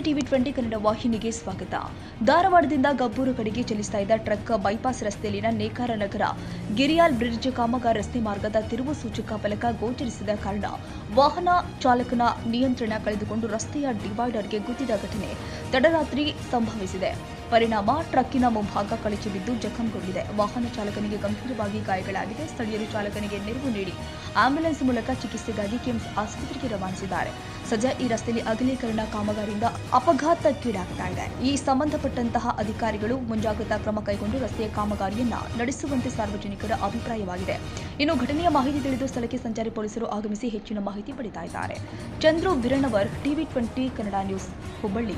TV 20 Kannada ವಾಹಿನಿಗೆ ಸ್ವಾಗತ. ಧಾರವಾಡದಿಂದ ಗಬ್ಬೂರು ಕಡೆಗೆ ಚಲಿಸ್ತಾ ಇದ್ದ ಟ್ರಕ್ ಬೈಪಾಸ್ ರಸ್ತೆಯಲ್ಲಿನ ನೇಕಾರ ನಗರ ಗಿರಿಯಾಲ್ ಬ್ರಿಡ್ಜ್ ಕಾಮಗಾರಿ ರಸ್ತೆ ಮಾರ್ಗದ ತಿರುವು ಸೂಚಕ ಫಲಕ ಗೋಚರಿಸಿದ ಕಾರಣ ವಾಹನ ಚಾಲಕನ ನಿಯಂತ್ರಣ ಕಳೆದುಕೊಂಡು ರಸ್ತೆಯ ಡಿವೈಡರ್ಗೆ ಗುದ್ದಿದ ಘಟನೆ ತಡರಾತ್ರಿ ಸಂಭವಿಸಿದೆ. ಪರಿಣಾಮ ಟ್ರಕ್ಕಿನ ಮುಂಭಾಗ ಕಳಚಿ ಬಿದ್ದು ಜಖಂಗೊಂಡಿದೆ. ವಾಹನ ಚಾಲಕನಿಗೆ ಗಂಭೀರವಾಗಿ ಗಾಯಗಳಾಗಿದೆ. ಸ್ಥಳೀಯರು ಚಾಲಕನಿಗೆ ನೆರವು ನೀಡಿ ಆಂಬ್ಯುಲೆನ್ಸ್ ಮೂಲಕ ಚಿಕಿತ್ಸೆಗಾಗಿ ಕಿಮ್ಸ್ ಆಸ್ಪತ್ರೆಗೆ ರವಾನಿಸಿದ್ದಾರೆ. ಸದ್ಯ ಈ ರಸ್ತೆಯಲ್ಲಿ ಅಗಲೀಕರಣ ಕಾಮಗಾರಿಯಿಂದ ಅಪಘಾತಕ್ಕೀಡಾಗ್ತಾ ಇದೆ. ಈ ಸಂಬಂಧಪಟ್ಟಂತಹ ಅಧಿಕಾರಿಗಳು ಮುಂಜಾಗ್ರತಾ ಕ್ರಮ ಕೈಗೊಂಡು ರಸ್ತೆಯ ಕಾಮಗಾರಿಯನ್ನ ನಡೆಸುವಂತೆ ಸಾರ್ವಜನಿಕರ ಅಭಿಪ್ರಾಯವಾಗಿದೆ. ಇನ್ನು ಘಟನೆಯ ಮಾಹಿತಿ ತಿಳಿದು ಸ್ಥಳಕ್ಕೆ ಸಂಚಾರಿ ಪೊಲೀಸರು ಆಗಮಿಸಿ ಹೆಚ್ಚಿನ ಮಾಹಿತಿ ಪಡೆಯುತ್ತಾ ಇದ್ದಾರೆ. Chandru Biranavar, TV 20 Kannada news, Hubballi.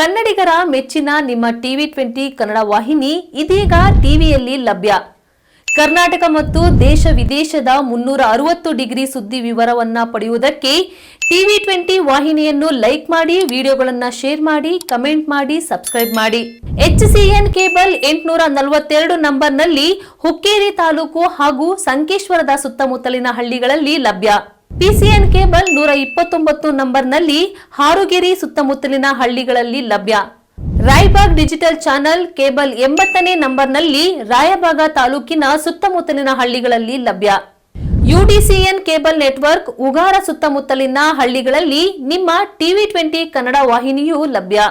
ಕನ್ನಡಿಗರ ಮೆಚ್ಚಿನ ನಿಮ್ಮ ಟಿವಿ 20 ಕನ್ನಡ ವಾಹಿನಿ ಇದೀಗ ಟಿವಿಯಲ್ಲಿ ಲಭ್ಯ. ಕರ್ನಾಟಕ ಮತ್ತು ದೇಶ ವಿದೇಶದ 360 ಡಿಗ್ರಿ ಸುದ್ದಿ ವಿವರವನ್ನ ಪಡೆಯುವುದಕ್ಕೆ ಟಿವಿ 20 ವಾಹಿನಿಯನ್ನು ಲೈಕ್ ಮಾಡಿ, ವಿಡಿಯೋಗಳನ್ನು ಶೇರ್ ಮಾಡಿ, ಕಮೆಂಟ್ ಮಾಡಿ, ಸಬ್ಸ್ಕ್ರೈಬ್ ಮಾಡಿ. HCN ಕೇಬಲ್ 842 ನಂಬರ್ನಲ್ಲಿ ಹುಕ್ಕೇರಿ ತಾಲೂಕು ಹಾಗೂ ಸಂಕೇಶ್ವರದ ಸುತ್ತಮುತ್ತಲಿನ ಹಳ್ಳಿಗಳಲ್ಲಿ ಲಭ್ಯ. PCN ಕೇಬಲ್ 129 ನಂಬರ್ನಲ್ಲಿ ಹಾರುಗೆರೆ ಸುತ್ತಮುತ್ತಲಿನ ಹಳ್ಳಿಗಳಲ್ಲಿ ಲಭ್ಯ. ರಾಯಬಾಗ್ ಡಿಜಿಟಲ್ ಚಾನೆಲ್ ಕೇಬಲ್ 80ನೇ ನಂಬರ್ನಲ್ಲಿ ರಾಯಬಾಗ ತಾಲೂಕಿನ ಸುತ್ತಮುತ್ತಲಿನ ಹಳ್ಳಿಗಳಲ್ಲಿ ಲಭ್ಯ. UDCN ಕೇಬಲ್ ನೆಟ್ವರ್ಕ್ ಉಗಾರ ಸುತ್ತಮುತ್ತಲಿನ ಹಳ್ಳಿಗಳಲ್ಲಿ ನಿಮ್ಮ ಟಿವಿ 20 ಕನ್ನಡ ವಾಹಿನಿಯೂ ಲಭ್ಯ.